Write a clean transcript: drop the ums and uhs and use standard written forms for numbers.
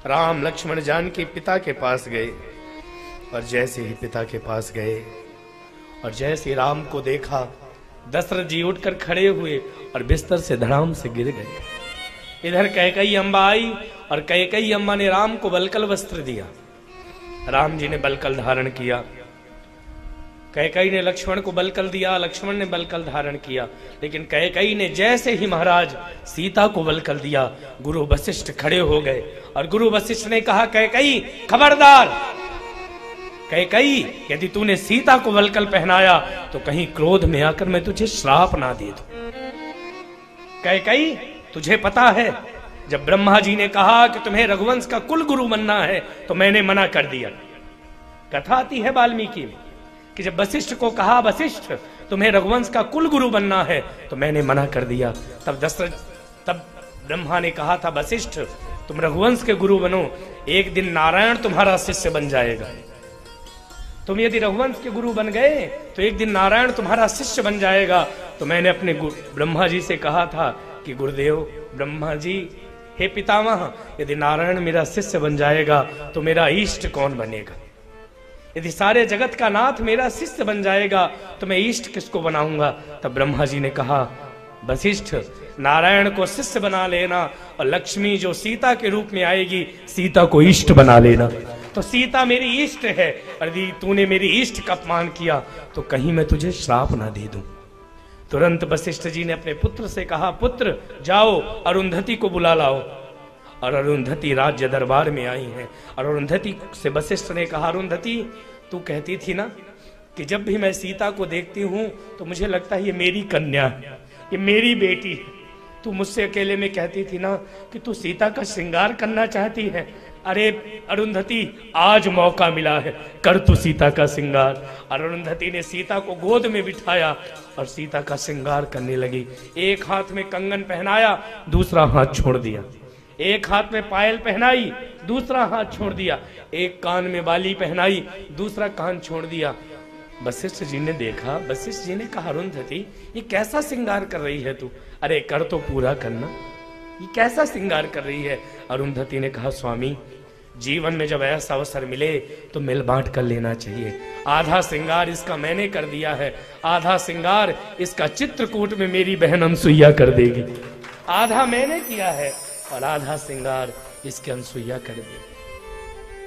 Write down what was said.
राम लक्ष्मण जानकी पिता के पास गए और जैसे ही पिता के पास गए और जैसे राम को देखा, दशरथ जी उठकर खड़े हुए और बिस्तर से धड़ाम से गिर गए। इधर कैकेयी अम्बा आई और कैकेयी अम्बा ने राम को बलकल वस्त्र दिया। राम जी ने बलकल धारण किया, कैकेयी ने लक्ष्मण को बलकल दिया, लक्ष्मण ने बलकल धारण किया। लेकिन कैकेयी ने जैसे ही महाराज सीता को बलकल दिया, गुरु वशिष्ठ खड़े हो गए और गुरु वशिष्ठ ने कहा, कैकेयी खबरदार, कैकेयी यदि तूने सीता को बलकल पहनाया तो कहीं क्रोध में आकर मैं तुझे श्राप ना दे दूं। कैकेयी तुझे पता है, जब ब्रह्मा जी ने कहा कि तुम्हें रघुवंश का कुल गुरु बनना है तो मैंने मना कर दिया। कथा आती है वाल्मीकि में कि जब वशिष्ठ को कहा, वशिष्ठ तुम्हें रघुवंश का कुल गुरु बनना है तो मैंने मना कर दिया। तब ब्रह्मा ने कहा था, वशिष्ठ तुम रघुवंश के गुरु बनो, एक दिन नारायण तुम्हारा शिष्य बन जाएगा। तुम यदि रघुवंश के गुरु बन गए तो एक दिन नारायण तुम्हारा शिष्य बन जाएगा। तो मैंने अपने ब्रह्मा जी से कहा था कि गुरुदेव ब्रह्मा जी, हे पितामह, यदि नारायण मेरा शिष्य बन जाएगा तो मेरा इष्ट कौन बनेगा? यदि सारे जगत का नाथ मेरा शिष्य बन जाएगा तो मैं इष्ट किसको बनाऊंगा? तब ब्रह्मा जी ने कहा, वशिष्ठ नारायण को शिष्य बना लेना और लक्ष्मी जो सीता के रूप में आएगी, सीता को इष्ट बना लेना। तो सीता मेरी इष्ट है, यदि तूने मेरी इष्ट का अपमान किया तो कहीं मैं तुझे श्राप ना दे दूं। तुरंत वशिष्ठ जी ने अपने पुत्र से कहा, पुत्र जाओ अरुंधति को बुला लाओ। और अरुंधति राज्य दरबार में आई हैं। और अरुंधति से वशिष्ठ ने कहा, अरुंधति तू कहती थी ना कि जब भी मैं सीता को देखती हूँ तो मुझे लगता है ये मेरी कन्या है, ये मेरी बेटी है। तू मुझसे अकेले में कहती थी ना कि तू सीता का श्रृंगार करना चाहती है। अरे अरुंधति, आज मौका मिला है, कर तू सीता का श्रृंगार। और अरुंधति ने सीता को गोद में बिठाया और सीता का श्रृंगार करने लगी। एक हाथ में कंगन पहनाया, दूसरा हाथ छोड़ दिया। एक हाथ में पायल पहनाई, दूसरा हाथ छोड़ दिया। एक कान में बाली पहनाई, दूसरा कान छोड़ दिया। वशिष्ठ जी ने देखा, वशिष्ठ जी ने कहा, अरुंधति ये कैसा श्रृंगार कर रही है तू? अरे कर तो पूरा करना, ये कैसा श्रृंगार कर रही है? अरुंधति ने कहा, स्वामी जीवन में जब ऐसा अवसर मिले तो मिल बांट कर लेना चाहिए। आधा श्रृंगार इसका मैंने कर दिया है, आधा श्रृंगार इसका चित्रकूट में मेरी बहन अनसुईया कर देगी। आधा मैंने किया है और आधा श्रृंगार इसके अनसुईया कर देगी।